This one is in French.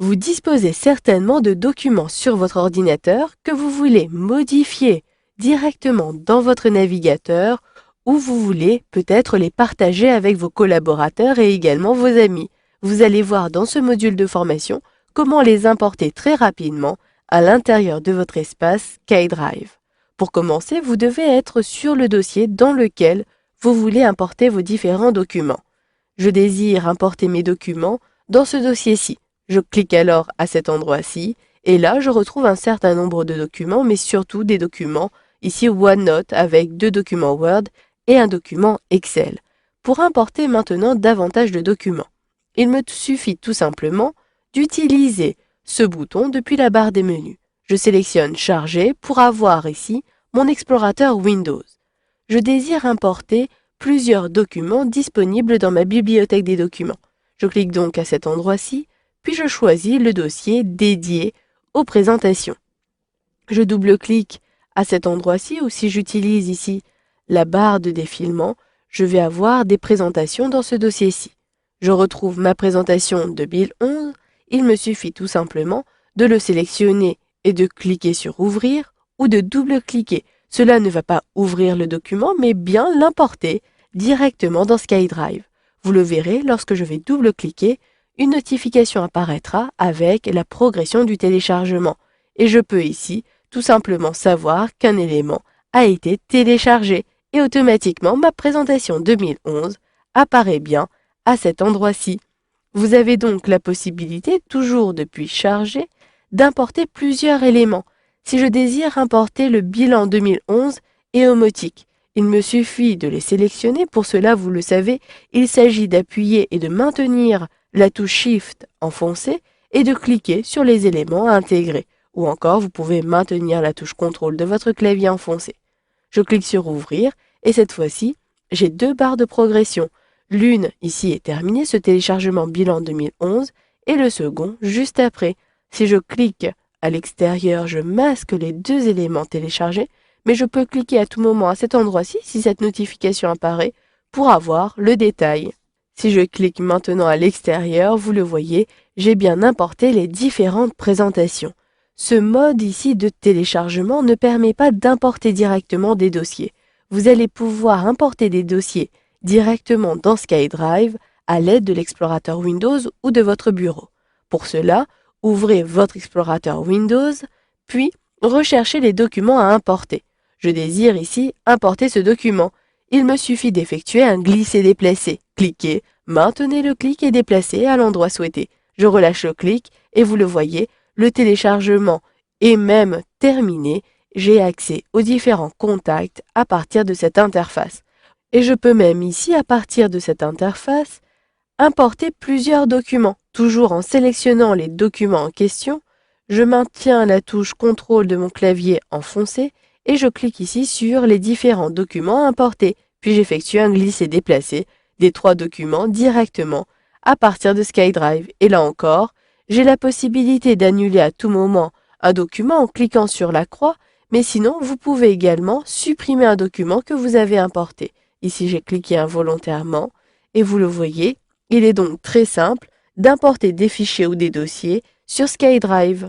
Vous disposez certainement de documents sur votre ordinateur que vous voulez modifier directement dans votre navigateur ou vous voulez peut-être les partager avec vos collaborateurs et également vos amis. Vous allez voir dans ce module de formation comment les importer très rapidement à l'intérieur de votre espace SkyDrive. Pour commencer, vous devez être sur le dossier dans lequel vous voulez importer vos différents documents. Je désire importer mes documents dans ce dossier-ci. Je clique alors à cet endroit-ci et là, je retrouve un certain nombre de documents, mais surtout des documents, ici OneNote avec 2 documents Word et un document Excel. Pour importer maintenant davantage de documents, il me suffit tout simplement d'utiliser ce bouton depuis la barre des menus. Je sélectionne Charger pour avoir ici mon explorateur Windows. Je désire importer plusieurs documents disponibles dans ma bibliothèque des documents. Je clique donc à cet endroit-ci, puis je choisis le dossier dédié aux présentations. Je double-clique à cet endroit-ci ou si j'utilise ici la barre de défilement, je vais avoir des présentations dans ce dossier-ci. Je retrouve ma présentation 2011, il me suffit tout simplement de le sélectionner et de cliquer sur Ouvrir ou de double-cliquer. Cela ne va pas ouvrir le document, mais bien l'importer directement dans SkyDrive. Vous le verrez, lorsque je vais double-cliquer, une notification apparaîtra avec la progression du téléchargement. Et je peux ici tout simplement savoir qu'un élément a été téléchargé et automatiquement ma présentation 2011 apparaît bien à cet endroit-ci. Vous avez donc la possibilité, toujours depuis Charger, d'importer plusieurs éléments. Si je désire importer le bilan 2011 et Omotic, il me suffit de les sélectionner. Pour cela, vous le savez, il s'agit d'appuyer et de maintenir la touche Shift enfoncée et de cliquer sur les éléments à intégrer. Ou encore, vous pouvez maintenir la touche CTRL de votre clavier enfoncé. Je clique sur Ouvrir et cette fois-ci, j'ai 2 barres de progression. L'une ici est terminée, ce téléchargement bilan 2011, et le second juste après. Si je clique à l'extérieur, je masque les 2 éléments téléchargés, mais je peux cliquer à tout moment à cet endroit-ci, si cette notification apparaît, pour avoir le détail. Si je clique maintenant à l'extérieur, vous le voyez, j'ai bien importé les différentes présentations. Ce mode ici de téléchargement ne permet pas d'importer directement des dossiers. Vous allez pouvoir importer des dossiers directement dans SkyDrive à l'aide de l'explorateur Windows ou de votre bureau. Pour cela, ouvrez votre explorateur Windows, puis recherchez les documents à importer. Je désire ici importer ce document. Il me suffit d'effectuer un glisser-déplacer. Cliquez, maintenez le clic et déplacez à l'endroit souhaité. Je relâche le clic et vous le voyez, le téléchargement est même terminé. J'ai accès aux différents contacts à partir de cette interface. Et je peux même ici, à partir de cette interface, importer plusieurs documents. Toujours en sélectionnant les documents en question, je maintiens la touche CTRL de mon clavier enfoncé et je clique ici sur les différents documents à importer. Puis j'effectue un glisser-déplacer des 3 documents directement à partir de SkyDrive. Et là encore, j'ai la possibilité d'annuler à tout moment un document en cliquant sur la croix, mais sinon, vous pouvez également supprimer un document que vous avez importé. Ici, j'ai cliqué involontairement et vous le voyez, il est donc très simple d'importer des fichiers ou des dossiers sur SkyDrive.